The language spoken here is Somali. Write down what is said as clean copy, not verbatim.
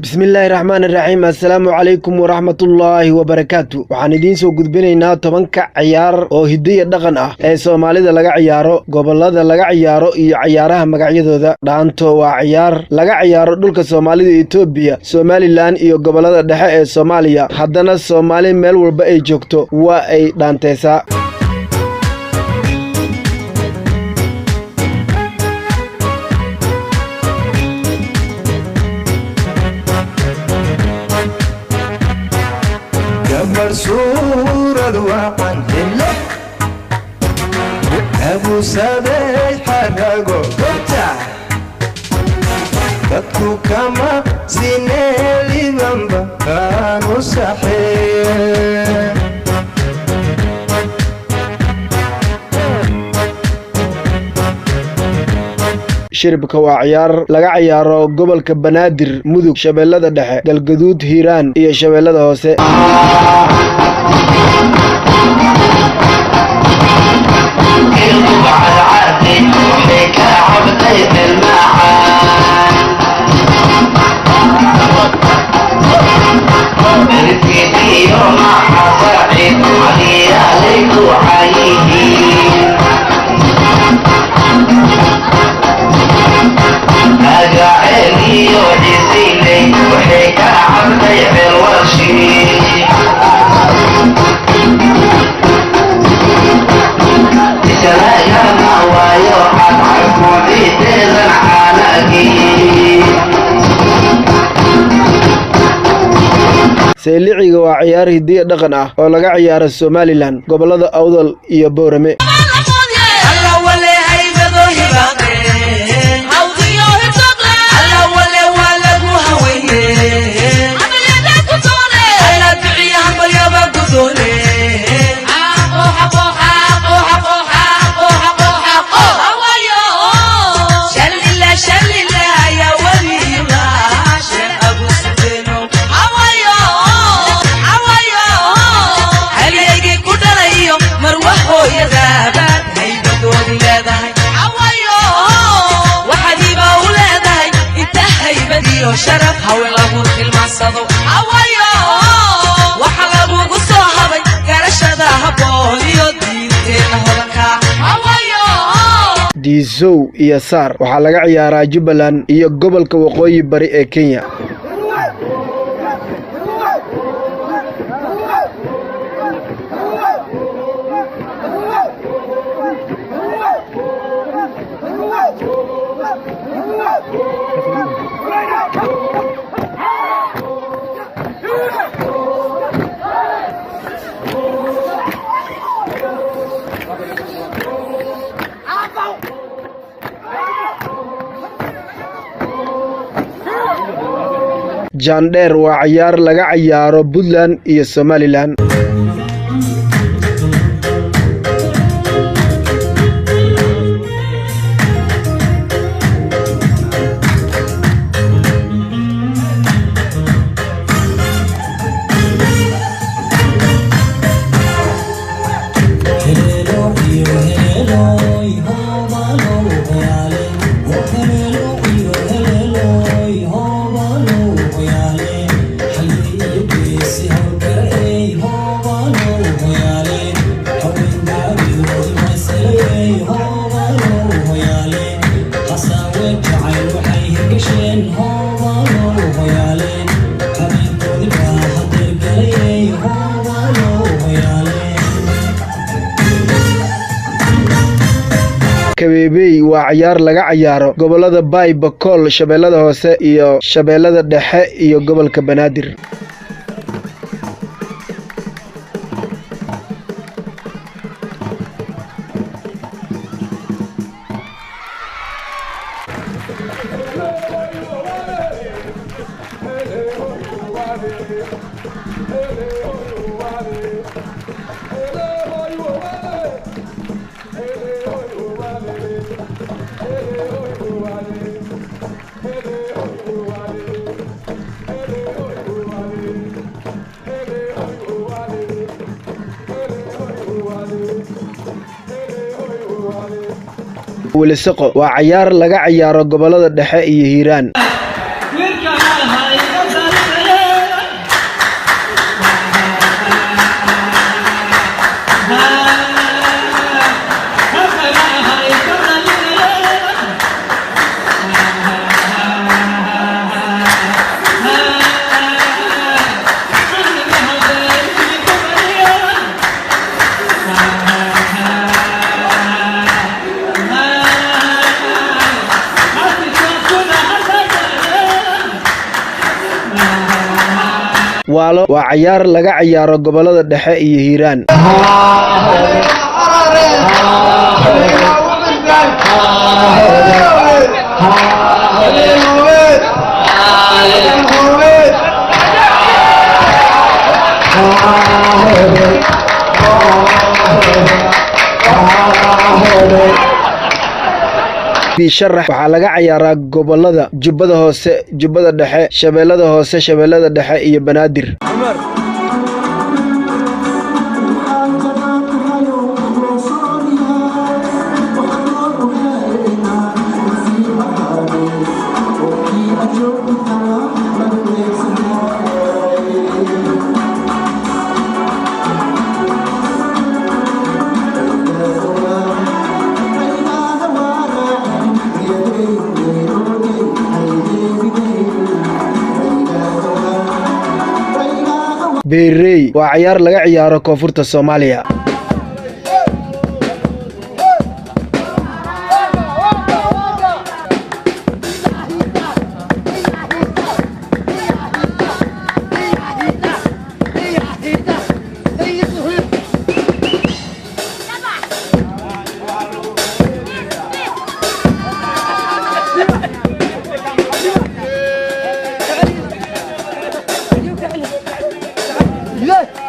بسم الله الرحمن الرحيم السلام عليكم ورحمة الله وبركاته waxaan idiin soo gudbinaynaa 10 ciyaar oo hidiyo dhaqan ah ee Soomaalida laga ciyaaro gobolada laga ciyaaro iyo ciyaaraha magacyadooda dhaanto waa ciyaar laga ciyaaro dhulka Soomaalida Itoobiya Somaliland iyo gobolada dhexe ee Soomaaliya haddana Soomaali meel walba ay joogto waa ay dhaanteysaa مرسورة الوطن لله أبو سبيل حرقو قطع تدكو كما زينيلي بمبا كانوا صحيح shiribka waa ciyaar laga ciyaaro gobolka Banaadir Mudug Shabeellada Dhexe Galgaduud Hiiraan iyo Shabeellada Hoose seeliciga waa ciyaar hidiyo dhaqan ah oo laga ciyaaro Somaliland gobolada Awdal iyo Boorame شرف هولابو المصدو عوايو وحلابو قصوهبي قرشدا هبوليو دينتينا هولكا عوايو diisow iyo saar waxaa laga ciyaaraa Jubbaland iyo gobolka waqooyi bari ee Kenya Jandheer waa ciyaar laga ciyaaro Puntland iyo Somaliland Kabeebey waa ciyaar laga ciyaaro gobolada Bay Bakool Shabeellada Hoose iyo Shabeellada Dhexe iyo gobolka Banaadir Wilisaqo waa ciyaar laga ciyaaro gobolada dhexe iyo Hiiraan waalo waa cayaar laga ciyaaro gobolada dhexe iyo hiiraan. bisharax waxaa laga ciyaaraa gobolada Jubbada Hoose, Jubbada Dhexe, Shabeellada Hoose, Shabeellada Dhexe iyo Banaadir. Beerey waa ciyaar laga ciyaaro koonfurta Soomaaliya. Yeah.